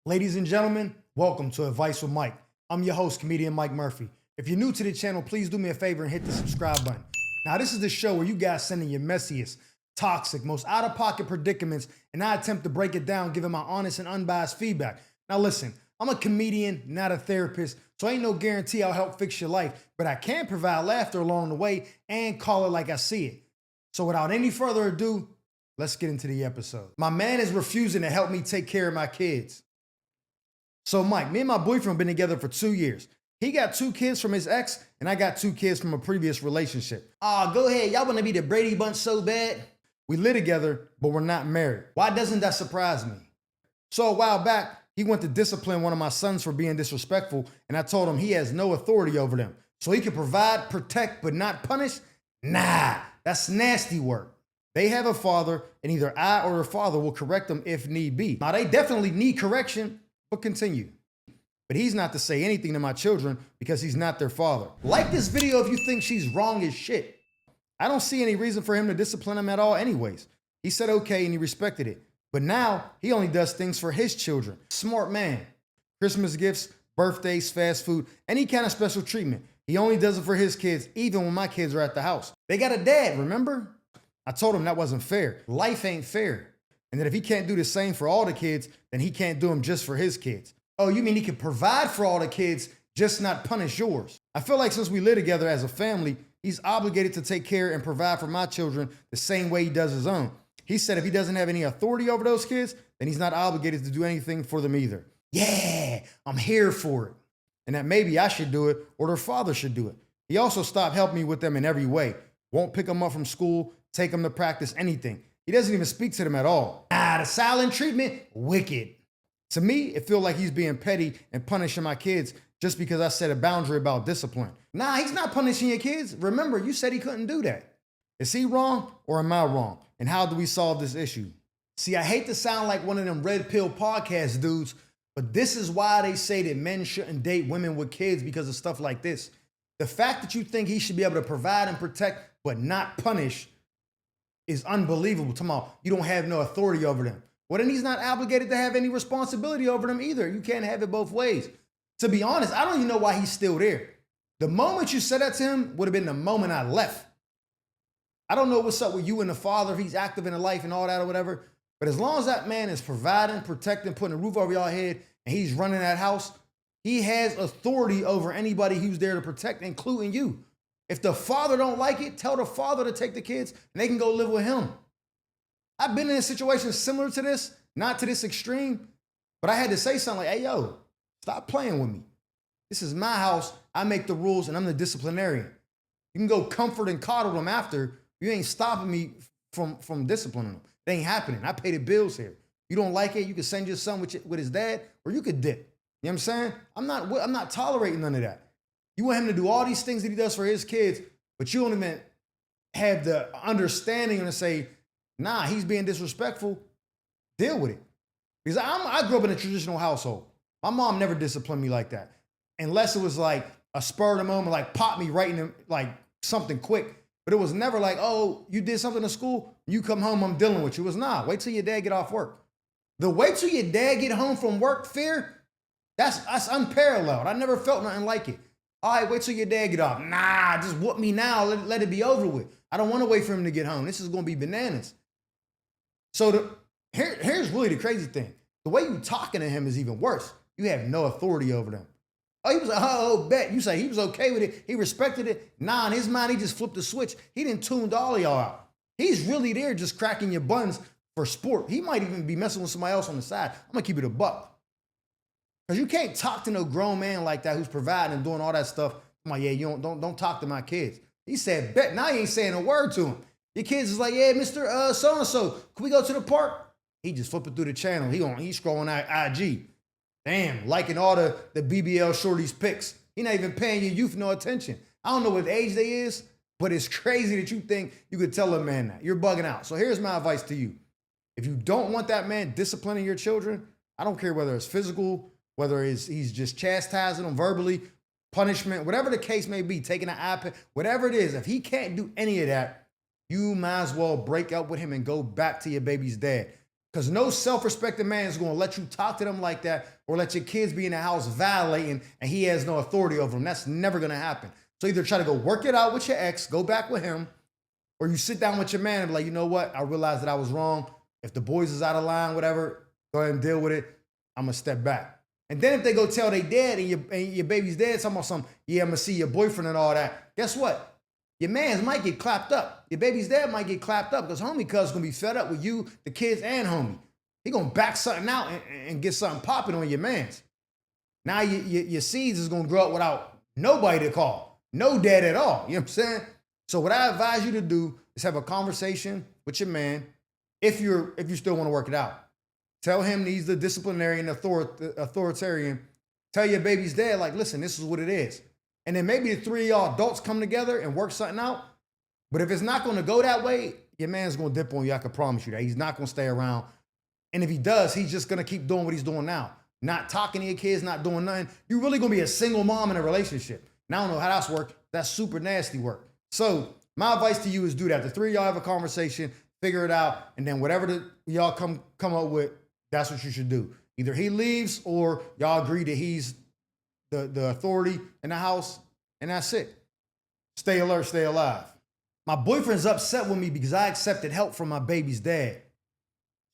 Ladies and gentlemen, welcome to Advice with Mike. I'm your host, comedian Mike Murphy. If you're new to the channel, please do me a favor and hit the subscribe button. Now, this is the show where you guys send in your messiest, toxic, most out-of-pocket predicaments, and I attempt to break it down, giving my honest and unbiased feedback. Now, listen, I'm a comedian, not a therapist, so ain't no guarantee I'll help fix your life, but I can provide laughter along the way and call it like I see it. So without any further ado, let's get into the episode. My man is refusing to help me take care of my kids. So Mike, me and my boyfriend been together for 2 years. He got 2 kids from his ex, and I got 2 kids from a previous relationship. Go ahead, y'all wanna be the Brady Bunch so bad? We live together, but we're not married. Why doesn't that surprise me? So a while back, he went to discipline one of my sons for being disrespectful, and I told him he has no authority over them. So he can provide, protect, but not punish? Nah, that's nasty work. They have a father, and either I or their father will correct them if need be. Now, they definitely need correction, but continue. But he's not to say anything to my children because he's not their father. Like this video if you think she's wrong as shit. I don't see any reason for him to discipline them at all anyways. He said okay and he respected it. But now he only does things for his children. Smart man. Christmas gifts, birthdays, fast food, any kind of special treatment. He only does it for his kids, even when my kids are at the house. They got a dad, remember? I told him that wasn't fair. Life ain't fair. And that if he can't do the same for all the kids, then he can't do them just for his kids. Oh, you mean he can provide for all the kids, just not punish yours? I feel like since we live together as a family, he's obligated to take care and provide for my children the same way he does his own. He said if he doesn't have any authority over those kids, then he's not obligated to do anything for them either. Yeah, I'm here for it. And that maybe I should do it or their father should do it. He also stopped helping me with them in every way. Won't pick them up from school, take them to practice, anything. He doesn't even speak to them at all. The silent treatment, wicked. To me, it feels like he's being petty and punishing my kids just because I set a boundary about discipline. Nah, he's not punishing your kids. Remember, you said he couldn't do that. Is he wrong or am I wrong? And how do we solve this issue? See, I hate to sound like one of them red pill podcast dudes, but this is why they say that men shouldn't date women with kids because of stuff like this. The fact that you think he should be able to provide and protect but not punish is unbelievable. Talking about you don't have no authority over them. Well, then he's not obligated to have any responsibility over them either. You can't have it both ways. To be honest, I don't even know why he's still there. The moment you said that to him would have been the moment I left. I don't know what's up with you and the father, if he's active in the life and all that or whatever, but as long as that man is providing, protecting, putting a roof over your head, and he's running that house, he has authority over anybody who's there to protect, including you. If the father don't like it, tell the father to take the kids and they can go live with him. I've been in a situation similar to this, not to this extreme, but I had to say something like, hey, yo, stop playing with me. This is my house. I make the rules and I'm the disciplinarian. You can go comfort and coddle them after. You ain't stopping me from disciplining them. It ain't happening. I pay the bills here. You don't like it, you can send your son with his dad or you could dip. You know what I'm saying? I'm not tolerating none of that. You want him to do all these things that he does for his kids, but you don't even have the understanding to say, nah, he's being disrespectful. Deal with it. Because I grew up in a traditional household. My mom never disciplined me like that. Unless it was like a spur of the moment, like pop me right in the, like something quick. But it was never like, oh, you did something in school, you come home, I'm dealing with you. It was nah, wait till your dad get off work. The wait till your dad get home from work fear, that's unparalleled. I never felt nothing like it. All right, wait till your dad get off. Nah, just whoop me now. Let it be over with. I don't want to wait for him to get home. This is going to be bananas. So here's really the crazy thing. The way you talking to him is even worse. You have no authority over them. Oh, he was like, oh, bet. You say he was okay with it. He respected it. Nah, in his mind, he just flipped the switch. He didn't tuned all of y'all out. He's really there just cracking your buns for sport. He might even be messing with somebody else on the side. I'm going to keep it a buck. Because you can't talk to no grown man like that who's providing and doing all that stuff. I'm like, yeah, you don't talk to my kids. He said, bet. Now he ain't saying a word to him. Your kids is like, yeah, Mr. So-and-so, can we go to the park? He just flipping through the channel. He's scrolling out IG. Damn, liking all the BBL shorties pics. He not even paying your youth no attention. I don't know what age they is, but it's crazy that you think you could tell a man that. You're bugging out. So here's my advice to you. If you don't want that man disciplining your children, I don't care whether it's physical, whether he's just chastising them verbally, punishment, whatever the case may be, taking an iPad, whatever it is, if he can't do any of that, you might as well break up with him and go back to your baby's dad. Because no self-respecting man is going to let you talk to them like that or let your kids be in the house violating and he has no authority over them. That's never going to happen. So either try to go work it out with your ex, go back with him, or you sit down with your man and be like, you know what? I realized that I was wrong. If the boys is out of line, whatever, go ahead and deal with it. I'm going to step back. And then if they go tell they dad and your baby's dad talking about something, yeah, I'm going to see your boyfriend and all that. Guess what? Your mans might get clapped up. Your baby's dad might get clapped up because homie cuz going to be fed up with you, the kids, and homie. He going to back something out and get something popping on your mans. Now your seeds is going to grow up without nobody to call. No dad at all. You know what I'm saying? So what I advise you to do is have a conversation with your man if you still want to work it out. Tell him he's the disciplinarian, authoritarian. Tell your baby's dad, like, listen, this is what it is. And then maybe the three of y'all adults come together and work something out. But if it's not going to go that way, your man's going to dip on you. I can promise you that. He's not going to stay around. And if he does, he's just going to keep doing what he's doing now. Not talking to your kids, not doing nothing. You're really going to be a single mom in a relationship. And I don't know how that's work. That's super nasty work. So my advice to you is do that. The three of y'all have a conversation, figure it out, and then whatever y'all come up with, that's what you should do. Either he leaves or y'all agree that he's the authority in the house, and that's it. Stay alert, stay alive. My boyfriend's upset with me because I accepted help from my baby's dad.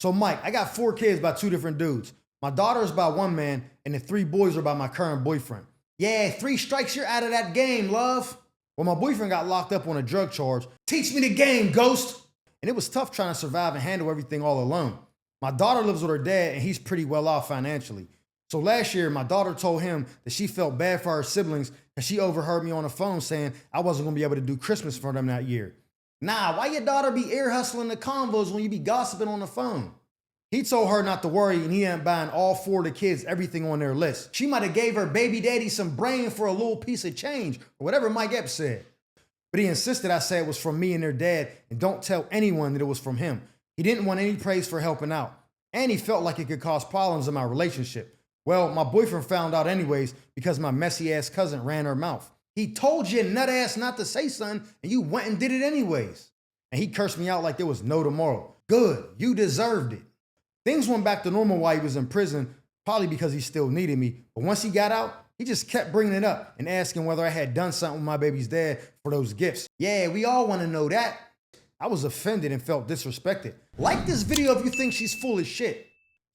So Mike, I got 4 kids by 2 different dudes. My daughter is by one man, and the 3 boys are by my current boyfriend. Yeah, 3 strikes, you're out of that game, love. Well, my boyfriend got locked up on a drug charge. Teach me the game, ghost. And it was tough trying to survive and handle everything all alone. My daughter lives with her dad, and he's pretty well off financially. So last year, my daughter told him that she felt bad for her siblings because she overheard me on the phone saying I wasn't going to be able to do Christmas for them that year. Nah, why your daughter be ear hustling the convos when you be gossiping on the phone? He told her not to worry, and he ended up buying all 4 of the kids everything on their list. She might have gave her baby daddy some brain for a little piece of change, or whatever Mike Epps said. But he insisted I say it was from me and their dad, and don't tell anyone that it was from him. He didn't want any praise for helping out, and he felt like it could cause problems in my relationship. Well, my boyfriend found out anyways because my messy-ass cousin ran her mouth. He told your nut ass not to say something, and you went and did it anyways. And he cursed me out like there was no tomorrow. Good, you deserved it. Things went back to normal while he was in prison, probably because he still needed me. But once he got out, he just kept bringing it up and asking whether I had done something with my baby's dad for those gifts. Yeah, we all want to know that. I was offended and felt disrespected. Like this video if you think she's full of shit.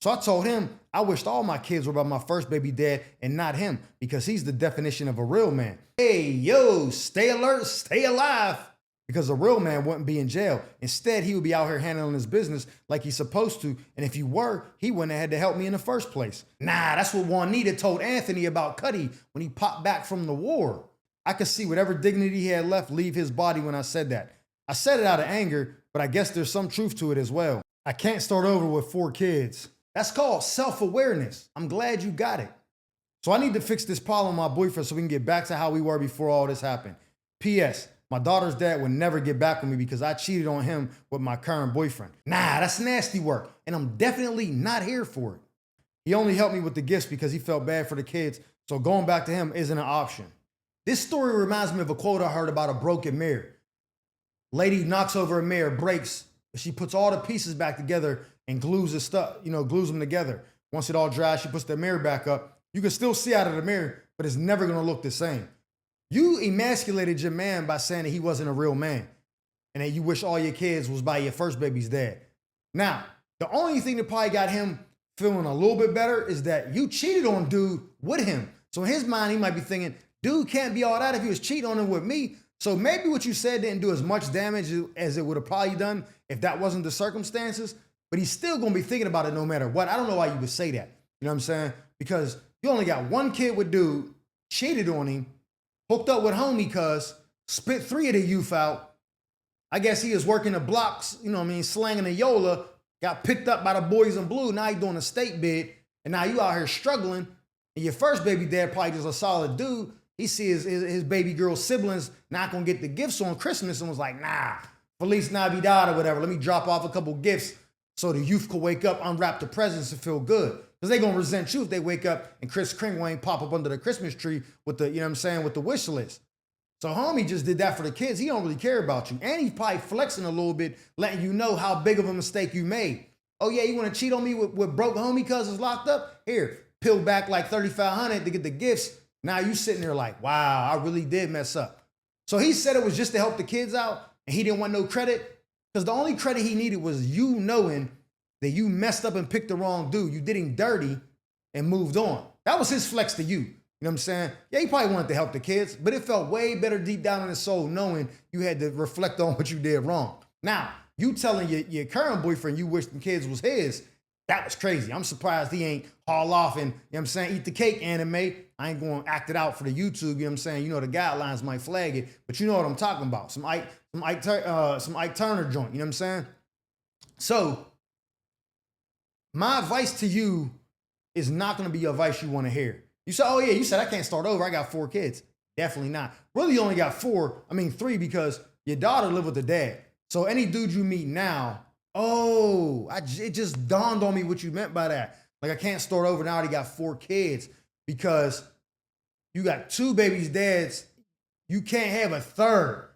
So I told him I wished all my kids were by my first baby dad and not him because he's the definition of a real man. Hey, yo, stay alert, stay alive. Because a real man wouldn't be in jail. Instead, he would be out here handling his business like he's supposed to. And if you were, he wouldn't have had to help me in the first place. Nah, that's what Juanita told Anthony about Cuddy when he popped back from the war. I could see whatever dignity he had left leave his body when I said that. I said it out of anger, but I guess there's some truth to it as well. I can't start over with 4 kids. That's called self-awareness. I'm glad you got it. So I need to fix this problem with my boyfriend so we can get back to how we were before all this happened. P.S. My daughter's dad would never get back with me because I cheated on him with my current boyfriend. Nah, that's nasty work, and I'm definitely not here for it. He only helped me with the gifts because he felt bad for the kids, so going back to him isn't an option. This story reminds me of a quote I heard about a broken mirror. Lady knocks over a mirror, breaks, but she puts all the pieces back together and glues them together. Once it all dries, she puts the mirror back up. You can still see out of the mirror, but it's never gonna look the same. You emasculated your man by saying that he wasn't a real man and that you wish all your kids was by your first baby's dad. Now, the only thing that probably got him feeling a little bit better is that you cheated on dude with him. So in his mind, he might be thinking, dude can't be all that if he was cheating on him with me. So maybe what you said didn't do as much damage as it would have probably done if that wasn't the circumstances, but he's still gonna be thinking about it no matter what. I don't know why you would say that. You know what I'm saying? Because you only got 1 kid with dude, cheated on him, hooked up with homie cuz, spit 3 of the youth out. I guess he was working the blocks, slanging a Yola, got picked up by the boys in blue. Now he doing a state bid, and now you out here struggling. And your first baby dad probably just a solid dude. He sees his baby girl's siblings not gonna get the gifts on Christmas and was like, nah, Feliz Navidad or whatever. Let me drop off a couple gifts so the youth could wake up, unwrap the presents, and feel good. Because they gonna resent you if they wake up and Kris Kringle ain't pop up under the Christmas tree with the, with the wish list. So homie just did that for the kids. He don't really care about you. And he's probably flexing a little bit, letting you know how big of a mistake you made. Oh yeah, you want to cheat on me with broke homie cousins locked up? Here, peel back like 3,500 to get the gifts. Now you sitting there like, wow, I really did mess up. So he said it was just to help the kids out and he didn't want no credit because the only credit he needed was you knowing that you messed up and picked the wrong dude. You did him dirty and moved on. That was his flex to you. You know what I'm saying? Yeah, he probably wanted to help the kids, but it felt way better deep down in his soul knowing you had to reflect on what you did wrong. Now, you telling your current boyfriend you wish the kids was his, that was crazy. I'm surprised he ain't haul off and, you know what I'm saying, eat the cake anime. I ain't going to act it out for the YouTube, you know what I'm saying? You know the guidelines might flag it, but you know what I'm talking about. Some Ike Turner joint, you know what I'm saying? So, my advice to you is not going to be advice you want to hear. You said, oh yeah, you said I can't start over. I got 4 kids. Definitely not. Really, you only got 3 because your daughter live with the dad. So any dude you meet now, it just dawned on me what you meant by that. Like I can't start over now. I already got 4 kids because you got 2 babies' dads. You can't have a third.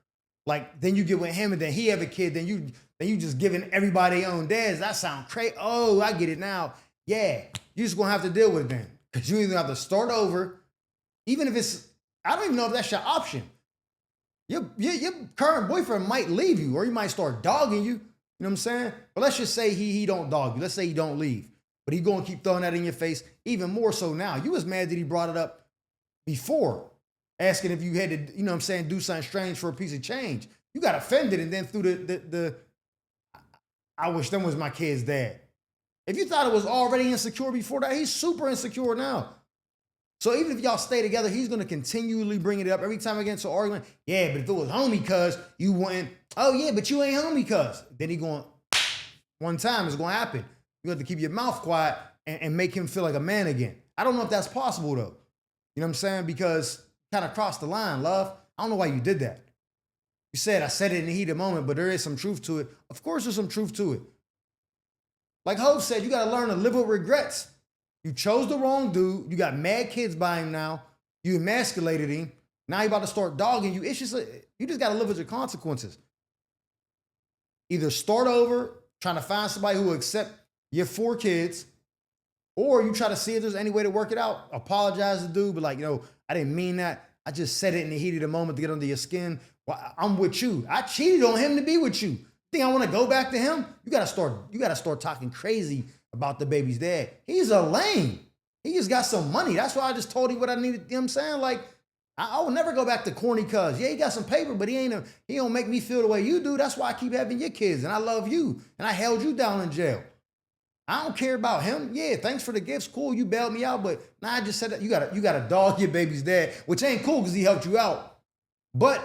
Like then you get with him and then he have a kid. Then you just giving everybody their own dads. That sounds crazy. Oh, I get it now. Yeah, you just gonna have to deal with it then. Because you either have to start over, even if it's, I don't even know if that's your option. Your current boyfriend might leave you or he might start dogging you. You know what I'm saying? But let's just say he don't dog you. Let's say he don't leave. But he gonna keep throwing that in your face, even more so now. You was mad that he brought it up before, asking if you had to, you know what I'm saying, do something strange for a piece of change. You got offended and then through the I wish them was my kid's dad. If you thought it was already insecure before that, he's super insecure now. So even if y'all stay together, he's going to continually bring it up every time I get into an argument. Yeah, but if it was homie cuz, you wouldn't. Oh yeah, but you ain't homie cuz. Then he going, one time it's going to happen. You have to keep your mouth quiet and make him feel like a man again. I don't know if that's possible though. You know what I'm saying? Because kind of crossed the line, love. I don't know why you did that. You said, I said it in the heat of the moment, but there is some truth to it. Of course there's some truth to it. Like Hov said, you got to learn to live with regrets. You chose the wrong dude. You got mad kids by him now. You emasculated him. Now he about to start dogging you. It's just, you just got to live with your consequences. Either start over, trying to find somebody who will accept your 4 kids, or you try to see if there's any way to work it out. Apologize to the dude, but like, I didn't mean that. I just said it in the heat of the moment to get under your skin. Well, I'm with you. I cheated on him to be with you. Think I want to go back to him? You gotta start talking crazy about the baby's dad. He's a lame. He just got some money. That's why I just told him what I needed. You know what I'm saying? Like, I will never go back to corny cuz. Yeah, he got some paper, but he don't make me feel the way you do. That's why I keep having your kids and I love you. And I held you down in jail. I don't care about him. Yeah, thanks for the gifts. Cool, you bailed me out, but now I just said that you gotta dog your baby's dad, which ain't cool because he helped you out. But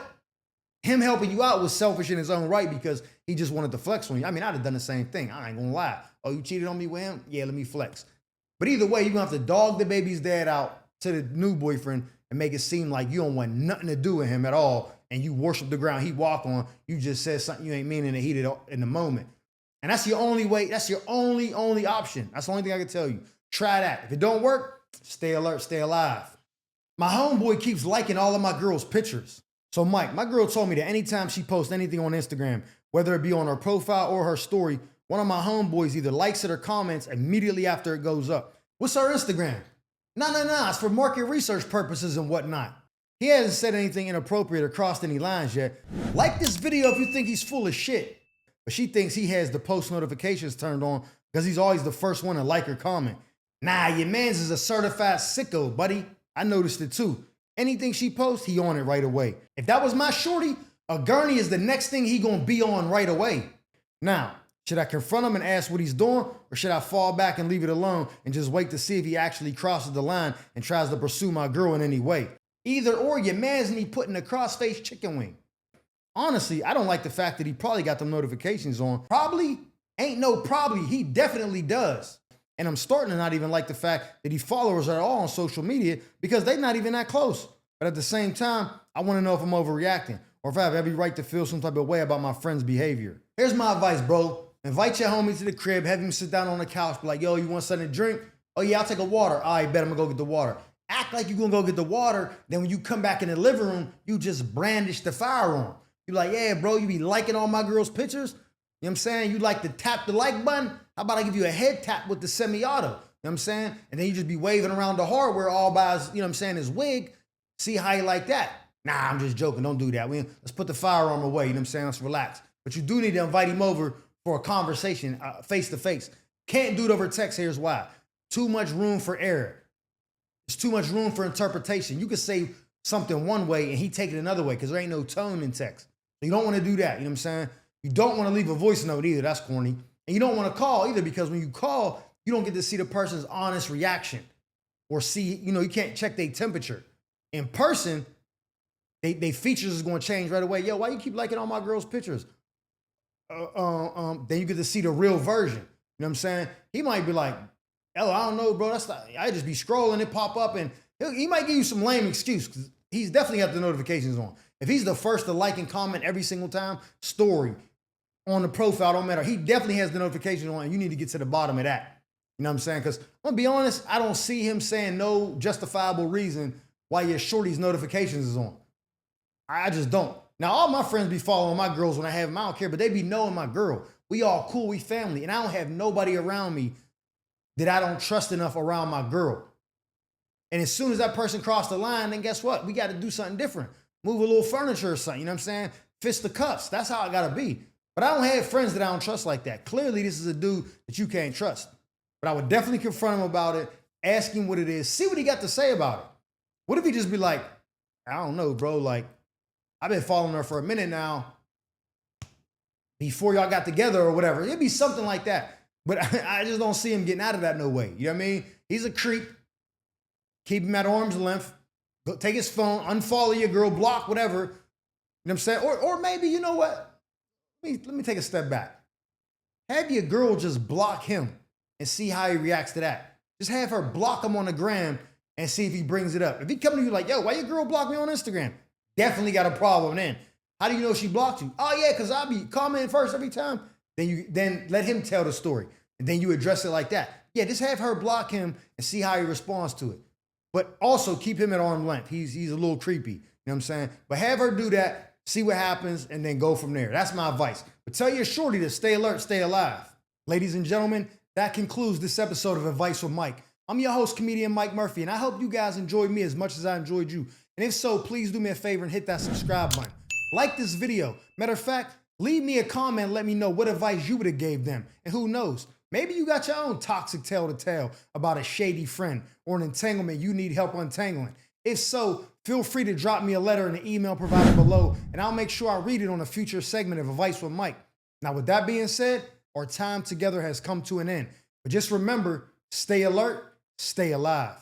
him helping you out was selfish in his own right because he just wanted to flex on you. I mean, I'd have done the same thing. I ain't gonna lie. Oh, you cheated on me with him? Yeah, let me flex. But either way, you're gonna have to dog the baby's dad out to the new boyfriend and make it seem like you don't want nothing to do with him at all and you worship the ground he walk on. You just said something you ain't mean in the heat in the moment. And that's your only way. That's your only option. That's the only thing I can tell you. Try that. If it don't work, stay alert, stay alive. My homeboy keeps liking all of my girls' pictures. So Mike, my girl told me that anytime she posts anything on Instagram, whether it be on her profile or her story, one of my homeboys either likes it or comments immediately after it goes up. What's her Instagram? No, it's for market research purposes and whatnot. He hasn't said anything inappropriate or crossed any lines yet. Like this video if you think he's full of shit. But she thinks he has the post notifications turned on because he's always the first one to like or comment. Nah, your man's is a certified sicko, buddy. I noticed it too. Anything she posts, he on it right away. If that was my shorty, a gurney is the next thing he gonna be on right away. Now, should I confront him and ask what he's doing, or should I fall back and leave it alone and just wait to see if he actually crosses the line and tries to pursue my girl in any way? Either or, your man's need putting a cross-faced chicken wing. Honestly, I don't like the fact that he probably got them notifications on. Probably? Ain't no probably, he definitely does. And I'm starting to not even like the fact that he followers are all on social media because they're not even that close. But at the same time, I want to know if I'm overreacting or if I have every right to feel some type of way about my friend's behavior. Here's my advice, bro. Invite your homie to the crib, have him sit down on the couch, be like, yo, you want something to drink? Oh yeah, I'll take a water. All right, bet I'm gonna go get the water. Act like you're gonna go get the water, then when you come back in the living room, you just brandish the firearm. You're like, yeah, bro, you be liking all my girls' pictures? You know what I'm saying? You like to tap the like button? How about I give you a head tap with the semi-auto? You know what I'm saying? And then you just be waving around the hardware all by his, you know what I'm saying, his wig. See how you like that. Nah, I'm just joking. Don't do that. Let's put the firearm away. You know what I'm saying? Let's relax. But you do need to invite him over for a conversation, face to face. Can't do it over text. Here's why. Too much room for error. There's too much room for interpretation. You could say something one way and he take it another way because there ain't no tone in text. So you don't want to do that. You know what I'm saying? You don't want to leave a voice note either. That's corny. And you don't want to call either because when you call, you don't get to see the person's honest reaction or see, you can't check their temperature. In person, they features is going to change right away. Yo, why you keep liking all my girls' pictures? Then you get to see the real version. You know what I'm saying? He might be like, "Oh, I don't know, bro. I just be scrolling, it pop up," and he might give you some lame excuse because he's definitely got the notifications on. If he's the first to like and comment every single time, story on the profile, don't matter. He definitely has the notifications on, and you need to get to the bottom of that. You know what I'm saying? Because I'm gonna be honest, I don't see him saying no justifiable reason why your shorty's notifications is on. I just don't. Now, all my friends be following my girls when I have them. I don't care, but they be knowing my girl. We all cool, we family, and I don't have nobody around me that I don't trust enough around my girl. And as soon as that person crossed the line, then guess what? We got to do something different. Move a little furniture or something, you know what I'm saying? Fist the cuffs. That's how I got to be. But I don't have friends that I don't trust like that. Clearly, this is a dude that you can't trust. But I would definitely confront him about it, ask him what it is, see what he got to say about it. What if he just be like, "I don't know, bro. Like, I've been following her for a minute now before y'all got together," or whatever. It'd be something like that. But I just don't see him getting out of that no way. You know what I mean? He's a creep. Keep him at arm's length. Go take his phone, unfollow your girl, block, whatever. You know what I'm saying? Or maybe, you know what? Let me take a step back. Have your girl just block him and see how he reacts to that. Just have her block him on the gram and see if he brings it up. If he come to you like, "Yo, why your girl block me on Instagram?" Definitely got a problem then. How do you know she blocked you? "Oh yeah, because I be commenting first every time." Then let him tell the story. And then you address it like that. Yeah, just have her block him and see how he responds to it. But also keep him at arm's length. He's a little creepy. You know what I'm saying? But have her do that, see what happens, and then go from there. That's my advice. But tell your shorty to stay alert, stay alive. Ladies and gentlemen, that concludes this episode of Advice with Mike. I'm your host, comedian Mike Murphy, and I hope you guys enjoyed me as much as I enjoyed you. And if so, please do me a favor and hit that subscribe button. Like this video. Matter of fact, leave me a comment and let me know what advice you would have gave them. And who knows, maybe you got your own toxic tale to tell about a shady friend or an entanglement you need help untangling. If so, feel free to drop me a letter in the email provided below, and I'll make sure I read it on a future segment of Advice with Mike. Now, with that being said, our time together has come to an end. But just remember, stay alert, stay alive.